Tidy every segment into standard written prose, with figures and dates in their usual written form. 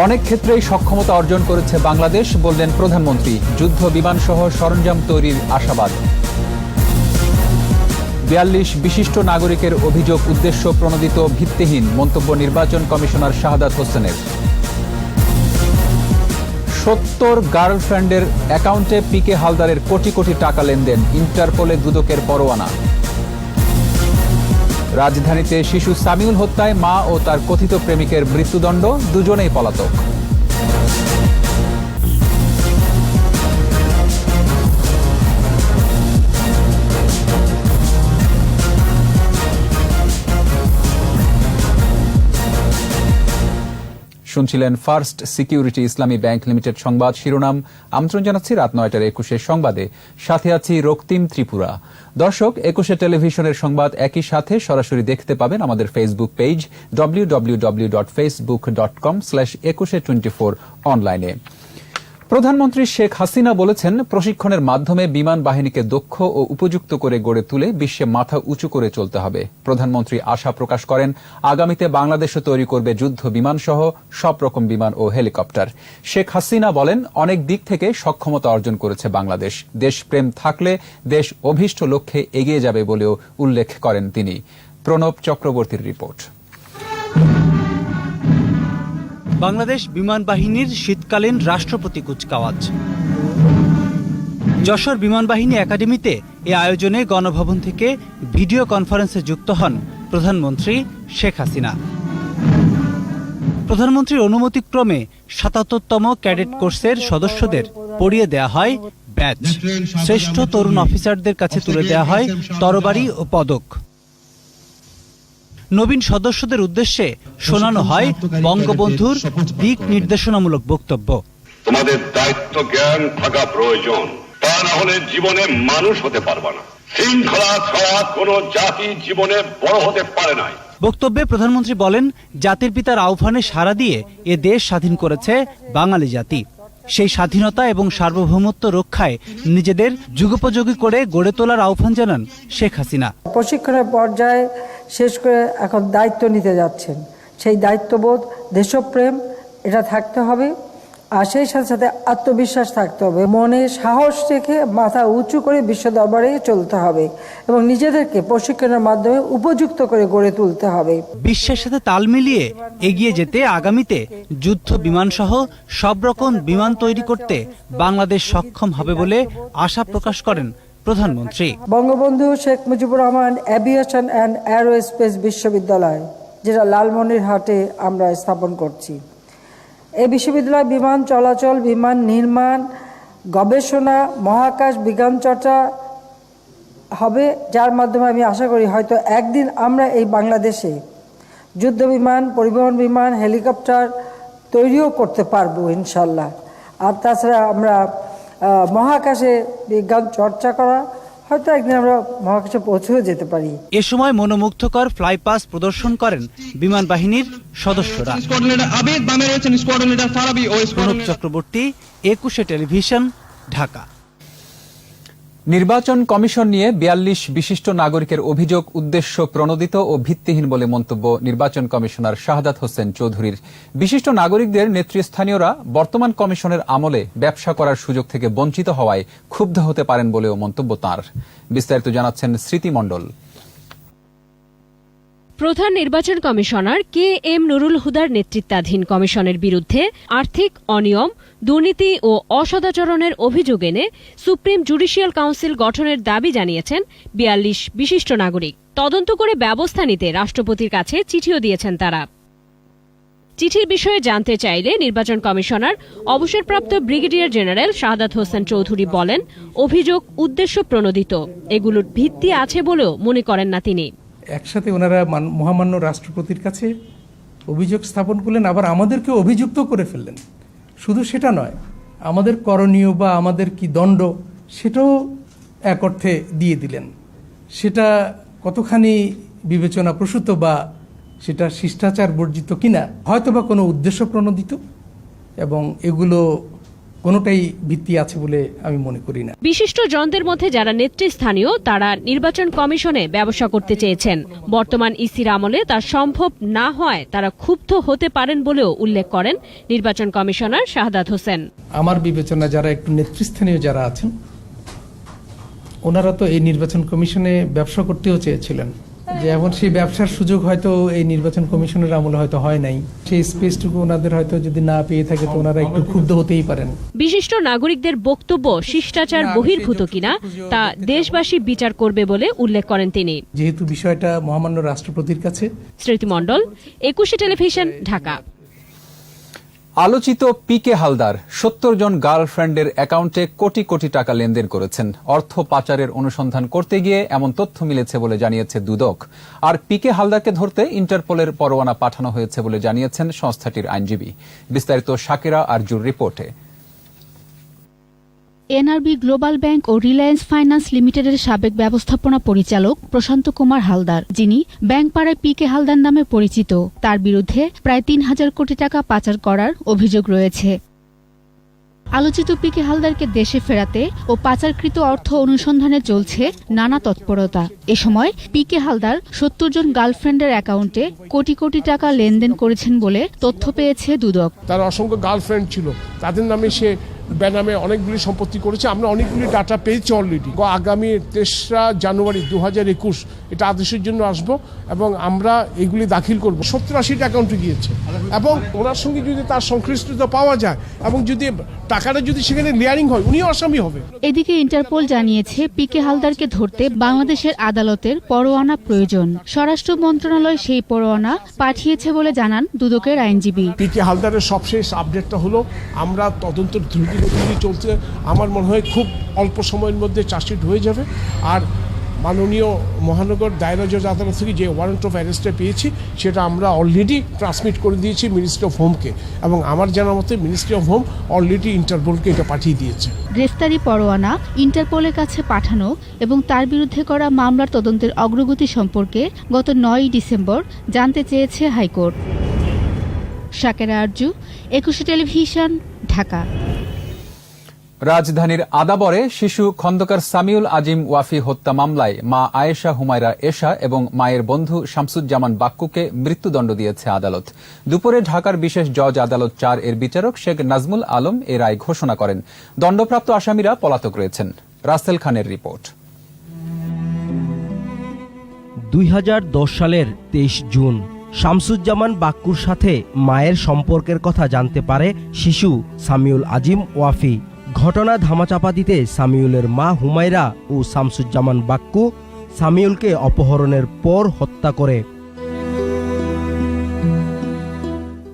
অনেক ক্ষেত্রেই সক্ষমতা অর্জন করেছে বাংলাদেশ, বললেন প্রধানমন্ত্রী। যুদ্ধ বিমানসহ সরঞ্জাম তৈরির আশাবাদ। ৪২ বিশিষ্ট নাগরিকের অভিযোগ উদ্দেশ্য প্রণোদিত, ভিত্তিহীন, মন্তব্য নির্বাচন কমিশনার শাহাদাত হোসেনের। ৭০ গার্লফ্রেন্ডের অ্যাকাউন্টে পিকে হালদারের কোটি কোটি টাকা লেনদেন, ইন্টারপোলে দুদকের পরোয়ানা। রাজধানীতে শিশু সামিউল হত্যায় মা ও তার কথিত প্রেমিকের মৃত্যুদণ্ড, দুজনেই পলাতক। শুনছিলেন ফার্স্ট সিকিউরিটি ইসলামী ব্যাংক লিমিটেড সংবাদ শিরোনাম। আমন্ত্রণ জানাচ্ছি রাত ৯টার ২১ সংবাদে। সাথে আছি রক্তিম ত্রিপুরা। দর্শক, ২১ টেলিভিশনের সংবাদ একই সাথে সরাসরি দেখতে পাবেন আমাদের ফেসবুক পেজ www.facebook.com/2124 অনলাইনে। প্রধানমন্ত্রী শেখ হাসিনা বলেছেন, প্রশিক্ষণের মাধ্যমে বিমান বাহিনীকে দক্ষ ও উপযুক্ত করে গড়ে তুলে বিশ্বে মাথা উঁচু করে চলতে হবে। প্রধানমন্ত্রী আশা প্রকাশ করেন, আগামীতে বাংলাদেশও তৈরি করবে যুদ্ধ বিমান সহ সব রকম বিমান ও হেলিকপ্টার। শেখ হাসিনা বলেন, অনেক দিক থেকে সক্ষমতা অর্জন করেছে বাংলাদেশ। দেশপ্রেম থাকলে দেশ অভীষ্ট লক্ষ্যে এগিয়ে যাবে বলেও উল্লেখ করেন তিনি। প্রণব চক্রবর্তীর রিপোর্ট। বাংলাদেশ বিমান বাহিনীর শীতকালীন রাষ্ট্রপতি কুচকাওয়াজ। যশোর বিমান বাহিনী একাডেমিতে এ আয়োজনে গণভবন থেকে ভিডিও কনফারেন্সে যুক্ত হন প্রধানমন্ত্রী শেখ হাসিনা। প্রধানমন্ত্রীর অনুমতিক্রমে ৭৭তম ক্যাডেট কোর্সের সদস্যদের পরিয়ে দেয়া হয় ব্যাজ। শ্রেষ্ঠ তরুণ অফিসারদের কাছে তুলে দেয়া হয় তরবারি ও পদক। নবীন সদস্যদের উদ্দেশ্যে শোনানো হয় বঙ্গবন্ধুর দিক নির্দেশনামূলক বক্তব্য। তোমাদের দায়িত্ব জ্ঞান থাকা প্রয়োজন, তা না হলে জীবনে মানুষ হতে পারবে না। শৃঙ্খলা ছাড়া কোনো জাতি জীবনে বড় হতে পারে না। বক্তব্যে প্রধানমন্ত্রী বলেন, জাতির পিতার আহ্বানে সাড়া দিয়ে এ দেশ স্বাধীন করেছে বাঙালি জাতি। সেই স্বাধীনতা এবং সার্বভৌমত্ব রক্ষায় নিজেদের যুগোপযোগী করে গড়ে তোলার আহ্বান জানান শেখ হাসিনা। প্রশিক্ষণের পর্যায়ে শেষ করে এখন দায়িত্ব নিতে যাচ্ছেন। সেই দায়িত্ববোধ, দেশপ্রেম এটা থাকতে হবে, আর সেই সাথে সাথে আত্মবিশ্বাস থাকতে হবে। মনে সাহস রেখে মাথা উঁচু করে বিশ্ব দরবারে চলতে হবে এবং নিজেদেরকে প্রশিক্ষণের মাধ্যমে উপযুক্ত করে গড়ে তুলতে হবে। বিশ্বের সাথে তাল মিলিয়ে এগিয়ে যেতে আগামীতে যুদ্ধ বিমান সহ সব রকম বিমান তৈরি করতে বাংলাদেশ সক্ষম হবে বলে আশা প্রকাশ করেন প্রধানমন্ত্রী। Bangabandhu Sheikh Mujibur Rahman aviation and aerospace বিশ্ববিদ্যালয়, যেটা লালমনিরহাটে আমরা স্থাপন করছি, এই বিশ্ববিদ্যালয় বিমান চলাচল, বিমান নির্মাণ, গবেষণা, মহাকাশ বিজ্ঞান চর্চা হবে, যার মাধ্যমে আমি আশা করি হয়তো একদিন আমরা এই বাংলাদেশে যুদ্ধ বিমান, পরিবহন বিমান, হেলিকপ্টার তৈরিও করতে পারবো ইনশাল্লাহ। আর তাছাড়া আমরা মহাকাশে বিজ্ঞান চর্চা করা, হয়তো একদিন আমরা মহাকাশে পৌঁছেও যেতে পারি। এ সময় মনোমুগ্ধকর ফ্লাই পাস প্রদর্শন করেন বিমান বাহিনীর সদস্যরা। প্রণব চক্রবর্তী, ২১ টেলিভিশন, ঢাকা। নির্বাচন কমিশন নিয়ে ৪২ বিশিষ্ট নাগরিকের অভিযোগ উদ্দেশ্য প্রণোদিত ও ভিত্তিহীন বলে মন্তব্য নির্বাচন কমিশনার শাহাদাত হোসেন চৌধুরীর। বিশিষ্ট নাগরিকদের নেতৃস্থানীয়রা বর্তমান কমিশনের আমলে ব্যবসা করার সুযোগ থেকে বঞ্চিত হওয়ায় ক্ষুব্ধ হতে পারেন বলেও মন্তব্য তাঁর। বিস্তারিত জানাচ্ছেন স্মৃতি মণ্ডল। প্রধান নির্বাচন কমিশনার কে এম নুরুল হুদার নেতৃত্বাধীন কমিশনের বিরুদ্ধে আর্থিক অনিয়ম, দুর্নীতি ও অসদাচরণের অভিযোগ এনে সুপ্রিম জুডিশিয়াল কাউন্সিল গঠনের দাবি জানিয়েছেন ৪২ বিশিষ্ট নাগরিক। তদন্ত করে ব্যবস্থা নিতে রাষ্ট্রপতির কাছে চিঠিও দিয়েছেন তারা। চিঠির বিষয়ে জানতে চাইলে নির্বাচন কমিশনার অবসরপ্রাপ্ত ব্রিগেডিয়ার জেনারেল শাহাদাত হোসেন চৌধুরী বলেন, অভিযোগ উদ্দেশ্য প্রণোদিত, এগুলোর ভিত্তি আছে বলেও মনে করেন না তিনি। একসাথে ওনারা মহামান্য রাষ্ট্রপতির কাছে অভিযোগ স্থাপন করলেন, আবার আমাদেরকে অভিযুক্ত করে ফেললেন। শুধু সেটা নয়, আমাদের করণীয় বা আমাদের কি দণ্ড সেটাও এক অর্থে দিয়ে দিলেন। সেটা কতখানি বিবেচনা প্রসূত বা সেটা শিষ্টাচার বর্জিত কিনা, হয়তো বা কোনো উদ্দেশ্য প্রণোদিত, এবং এগুলো কোনোটাই ভিত্তি আছে বলে আমি মনে করি না। বিশিষ্ট জনদের মধ্যে যারা নেতৃস্থানীয় তারা নির্বাচন কমিশনে ব্যবসা করতে চেয়েছেন। বর্তমান ইসির আমলে তা সম্ভব না হয় তারা ক্ষুব্ধ হতে পারেন বলেও উল্লেখ করেন নির্বাচন কমিশনার শাহাদাত হোসেন। আমার বিবেচনা যারা একটু নেতৃস্থানীয় যারা আছেন ওনারা তো এই নির্বাচন কমিশনে ব্যবসা করতেও চেয়েছিলেন, যে এখন সেই ব্যবসার সুযোগ হয়তো এই নির্বাচন কমিশনের আমলে হয়তো হয় নাই, সেই স্পেসটুকু ওনাদের হয়তো যদি না পেয়ে থাকে তো ওনারা একটু ক্ষুব্ধ হতেই পারেন। বিশিষ্ট নাগরিকদের বক্তব্য শিষ্টাচার বহির্ভূত কিনা তা দেশবাসী বিচার করবে বলে উল্লেখ করেন তিনি। যেহেতু বিষয়টা মহামান্য রাষ্ট্রপতির কাছে। স্মৃতি মণ্ডল, 21 টেলিভিশন, ঢাকা। আলোচিত পিকে হালদার 70 জন গার্লফ্রেন্ডের অ্যাকাউন্টে কোটি কোটি টাকা লেনদেন করেছেন। অর্থ পাচারের অনুসন্ধান করতে গিয়ে এমন তথ্য মিলেছে বলে জানিয়েছে দুদক। আর পিকে হালদারকে ধরতে ইন্টারপোলের পরোয়ানা পাঠানো হয়েছে বলে জানিয়েছেন সংস্থাটির আইনজীবী। বিস্তারিত শাকিরা আরজুর রিপোর্টে। এনআরবি গ্লোবাল ব্যাংক ও রিলায়েন্স ফাইন্যান্স লিমিটেডের সাবেক ব্যবস্থাপনা পরিচালক প্রশান্ত কুমার হালদার, যিনি ব্যাংকপাড়ায় পিকে হালদার নামে পরিচিত, তার বিরুদ্ধে প্রায় ৩,০০০ কোটি টাকা পাচার করার অভিযোগ রয়েছে। আলোচিত পিকে হালদারকে দেশে ফেরাতে ও পাচারকৃত অর্থ অনুসন্ধানে চলছে নানা তৎপরতা। এ সময় পিকে হালদার 70 জন গার্লফ্রেন্ডের অ্যাকাউন্টে কোটি কোটি টাকা লেনদেন করেছেন বলে তথ্য পেয়েছে দুদক। তার অসংখ্য গার্লফ্রেন্ড ছিল, তাদের নামে সে বেনামে অনেকগুলি সম্পত্তি করেছে। আমরা অনেকগুলি ডাটা পেয়েছি অলরেডি। আগামী 3রা জানুয়ারি 2021 এটা আদেশের জন্য আসবো এবং আমরা এগুলি দাখিল করব। 70-80টা অ্যাকাউন্টে গিয়েছে এবং ওনার সঙ্গে যদি তার সংশ্লিষ্টতা পাওয়া যায় এবং যদি টাকাটা যদি সেখানে লেয়ারিং হয় উনিও আসামি হবে। এদিকে ইন্টারপোল জানিয়েছে পিকে হালদারকে ধরতে বাংলাদেশের আদালতের পরোয়ানা প্রয়োজন। স্বরাষ্ট্র মন্ত্রণালয় সেই পরোয়ানা পাঠিয়েছে বলে জানান দুদকের আইনজীবী। পিকে হালদারের সবশেষ আপডেটটা হলো আমরা তদন্ত দ্রুতগতিতে চলছে। আমার মনে হয় খুব অল্প সময়ের মধ্যে চার্জশিট হয়ে যাবে। আর মাননীয় মহানগর দায়রা জজ আদালত থেকে যে ওয়ারেন্ট অফ অ্যারেস্টে পেয়েছি সেটা আমরা অলরেডি ট্রান্সমিট করে দিয়েছি মিনিস্ট্রি অফ হোমকে, এবং আমার জানা মতে মিনিস্ট্রি অফ হোম অলরেডি ইন্টারপোলকে এটা পাঠিয়ে দিয়েছে। গ্রেফতারি পরোয়ানা ইন্টারপোলের কাছে পাঠানো এবং তার বিরুদ্ধে করা মামলার তদন্তের অগ্রগতি সম্পর্কে গত 9 ডিসেম্বর জানতে চেয়েছে হাইকোর্ট। শাকিরা আরজু, 21 টেলিভিশন, ঢাকা। রাজধানীর আদাবরে শিশু খন্দকার সামিউল আজিম ওয়াফি হত্যা মামলায় মা আয়েশা হুমায়রা এশা এবং মায়ের বন্ধু শামসুজ্জামান বাক্কুকে মৃত্যুদণ্ড দিয়েছে আদালত। দুপুরে ঢাকার বিশেষ জজ আদালত 4 এর বিচারক শেখ নাজমুল আলম এ রায় ঘোষণা করেন। দণ্ডপ্রাপ্ত আসামিরা পলাতক রয়েছেন। রাসেল খানের রিপোর্ট। 2010 সালের 23 জুন শামসুজ্জামান বাক্কুর সাথে মায়ের সম্পর্কের কথা জানতে পারে শিশু সামিউল আজিম ওয়াফি। ঘটনা ধামাচাপা দিতে সামিউলের মা হুমায়রা ও শামসুজ্জামান বাক্কু সামিউলকে অপহরণের পর হত্যা করে।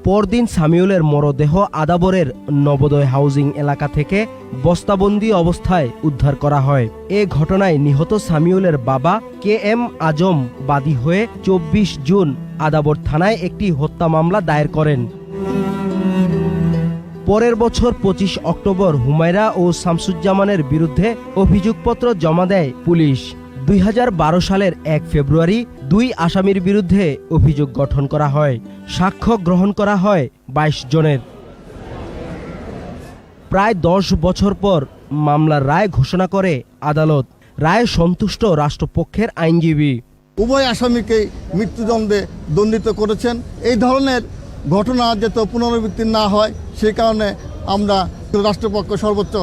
পরদিন সামিউলের মরদেহ আদাবরের নবোদয় হাউজিং এলাকা থেকে বস্তাবন্দি অবস্থায় উদ্ধার করা হয়। এ ঘটনায় নিহত সামিউলের বাবা KM আজম বাদী হয়ে 24 জুন আদাবর থানায় একটি হত্যা মামলা দায়ের করেন। পরের বছর 25 অক্টোবর হুমায়রা ও শামসুজ্জামানের বিরুদ্ধে অভিযোগপত্র জমা দেয় পুলিশ। 2012 সালের 1 ফেব্রুয়ারি 2 আসামির বিরুদ্ধে অভিযোগ গঠন করা হয়। সাক্ষ্য গ্রহণ করা হয় 22 জনের। প্রায় 10 বছর পর মামলার রায় ঘোষণা করে আদালত। রায়ে সন্তুষ্ট রাষ্ট্রপক্ষের আইনজীবী। উভয় আসামিকেই মৃত্যুদণ্ডে দণ্ডিত করেছেন। এই ধরনের ঘটনা যাতে পুনরাবৃত্তি না হয় সেই কারণে আমরা রাষ্ট্রপক্ষ সর্বোচ্চ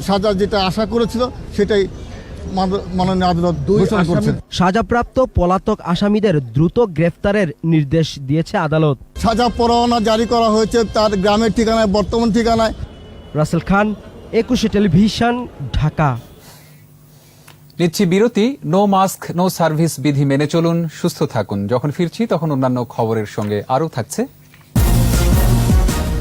সাজা যেটা আশা করেছিল সেটাই মাননীয় আদালত ঘোষণা করেছেন। সাজাপ্রাপ্ত পলাতক আসামিদের দ্রুত গ্রেফতারের নির্দেশ দিয়েছে আদালত। সাজা পরোয়ানা জারি করা হয়েছে তার গ্রামের ঠিকানায়, বর্তমান ঠিকানায়। রাসেল খান, 21 টেলিভিশন, ঢাকা। নিচ্ছি বিরতি। নো মাস্ক নো সার্ভিস বিধি মেনে চলুন, সুস্থ থাকুন। যখন ফিরছি তখন অন্যান্য খবরের সঙ্গে আরও থাকছে।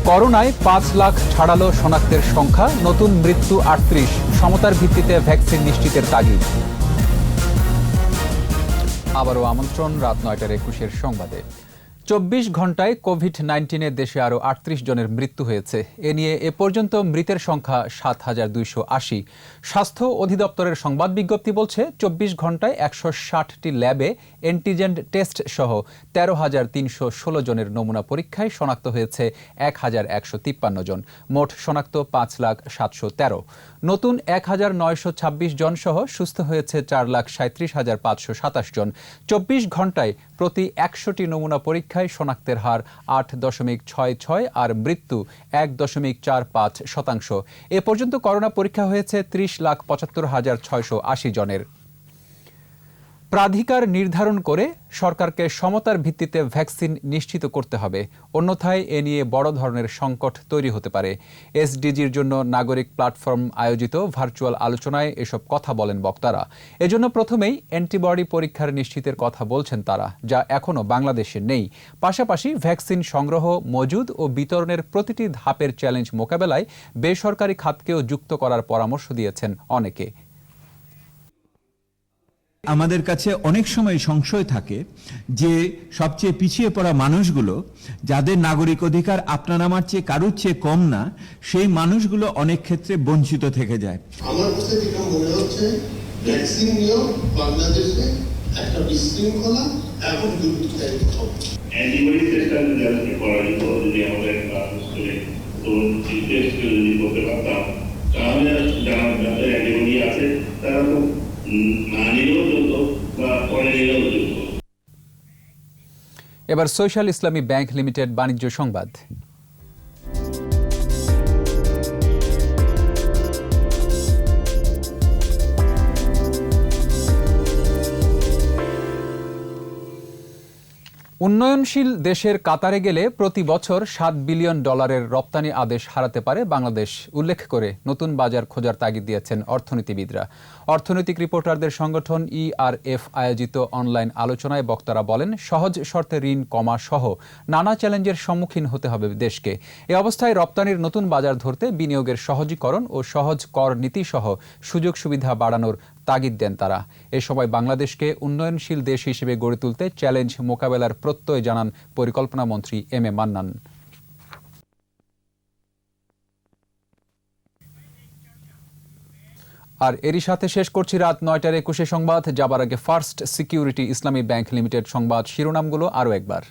করোনায় 5 লাখ ছাড়ালো শনাক্তের সংখ্যা, নতুন মৃত্যু 38, সমতার ভিত্তিতে ভ্যাকসিন নিশ্চিতের তাগিদ। আবারও আমন্ত্রণ রাত 9টার 21 সংবাদে। 24 ঘন্টায় কোভিড-19 দেশে আরও 38 জনের মৃত্যু হয়েছে। এ নিয়ে এ পর্যন্ত মৃতের সংখ্যা ৭,২৮০। স্বাস্থ্য অধিদপ্তরের সংবাদ বিজ্ঞপ্তি বলছে 24 ঘন্টায় 160টি ল্যাবে অ্যান্টিজেন টেস্ট সহ 13,316 জনের নমুনা পরীক্ষায় শনাক্ত হয়েছে 1,153 জন। মোট শনাক্ত 5,713। নতুন 1,926 জন সহ সুস্থ হয়েছে 4,37,527 জন। 24 ঘন্টায় প্রতি 100টি নমুনা পরীক্ষায় শনাক্তের হার 8.66 আর মৃত্যু 1.45%। এ পর্যন্ত করোনা পরীক্ষা হয়েছে 30,75,680 জনের। প্রাধিকার নির্ধারণ করে সরকারকে সমতার ভিত্তিতে ভ্যাকসিন নিশ্চিত করতে হবে, অন্যথায় এ নিয়ে বড় ধরনের সংকট তৈরি হতে পারে। এসডিজির জন্য নাগরিক প্ল্যাটফর্ম আয়োজিত ভার্চুয়াল আলোচনায় এসব কথা বলেন বক্তারা। এজন্য প্রথমেই অ্যান্টিবডি পরীক্ষার নিশ্চিতের কথা বলছেন তারা, যা এখনও বাংলাদেশে নেই। পাশাপাশি ভ্যাকসিন সংগ্রহ, মজুদ ও বিতরণের প্রতিটি ধাপের চ্যালেঞ্জ মোকাবেলায় বেসরকারি খাতকেও যুক্ত করার পরামর্শ দিয়েছেন অনেকে। আমাদের কাছে অনেক সময় সংশয় থাকে যে সবচেয়ে পিছিয়ে পড়া মানুষগুলো, যাদের নাগরিক অধিকার আপনার আমার চেয়ে কারোর চেয়ে কম না, সেই মানুষগুলো অনেক ক্ষেত্রে বঞ্চিত থেকে যায়। আমার কাছে যেটা মনে হচ্ছে, ভ্যাকসিন নিয়েও বাংলাদেশে একটা বিশৃঙ্খলা এবং দুর্নীতি হবে। অ্যান্টিবডি টেস্ট যারা করা যেত, যদি আমাদের স্কুলে তরুণ টেস্ট যদি করতে পারতাম, তাহলে যারা যাদের অ্যান্টিবডি আছে তারা তো এবার সোশ্যাল ইসলামী ব্যাংক লিমিটেড বাণিজ্য সংবাদ। উন্নয়নশীল দেশের কাতারে গেলে প্রতি বছর $7 বিলিয়ন রপ্তানি আদেশ হারাতে পারে বাংলাদেশ উল্লেখ করে নতুন বাজার খোঁজার তাগিদ দিয়েছেন অর্থনীতিবিদরা। অর্থনৈতিক রিপোর্টারদের সংগঠন ERF আয়োজিত অনলাইন আলোচনায় বক্তারা বলেন, সহজ শর্তে ঋণ কমা সহ নানা চ্যালেঞ্জের সম্মুখীন হতে হবে দেশকে। এ অবস্থায় রপ্তানির নতুন বাজার ধরতে বিনিয়োগের সহজীকরণ ও সহজ কর নীতি সহ সুযোগ সুবিধা বাড়ানোর তাগিদ দেন তারা। এ সময় বাংলাদেশকে উন্নয়নশীল দেশ হিসেবে গড়ে তুলতে চ্যালেঞ্জ মোকাবেলার প্রত্যয় জানান পরিকল্পনা মন্ত্রী এম এ মান্নান। আর এরই সাথে শেষ করছি রাত 9:21 সংবাদ। যাবার আগে ফার্স্ট সিকিউরিটি ইসলামী ব্যাংক লিমিটেড সংবাদ শিরোনামগুলো আরও একবার।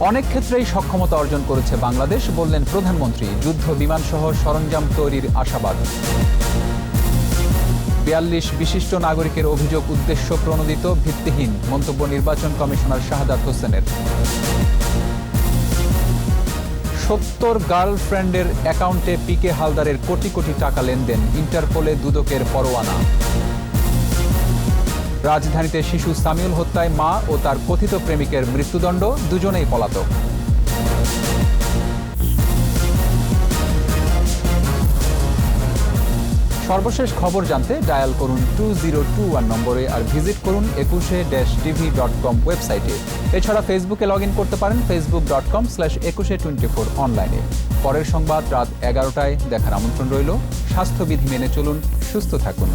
অনেক ক্ষেত্রেই সক্ষমতা অর্জন করেছে বাংলাদেশ, বললেন প্রধানমন্ত্রী। যুদ্ধ বিমান সহ সরঞ্জাম তৈরির আশাবাদ। 42 বিশিষ্ট নাগরিকের অভিযোগ উদ্দেশ্য প্রণোদিত, ভিত্তিহীন মন্তব্য নির্বাচন কমিশনার শাহাদাত হোসেনের। 70 গার্লফ্রেন্ডের অ্যাকাউন্টে পিকে হালদারের কোটি কোটি টাকা লেনদেন, ইন্টারপোলে দুদকের পরোয়ানা। রাজধানীতে শিশু সামিউল হত্যায় মা ও তার কথিত প্রেমিকের মৃত্যুদণ্ড, দুজনেই পলাতক। সর্বশেষ খবর জানতে ডায়াল করুন 2021 নম্বরে আর ভিজিট করুন 21-tv.com ওয়েবসাইটে। এছাড়া ফেসবুকে লগ ইন করতে পারেন facebook.com/2124 অনলাইনে। পরের সংবাদ রাত 11টায় দেখার আমন্ত্রণ রইল। স্বাস্থ্যবিধি মেনে চলুন, সুস্থ থাকুন।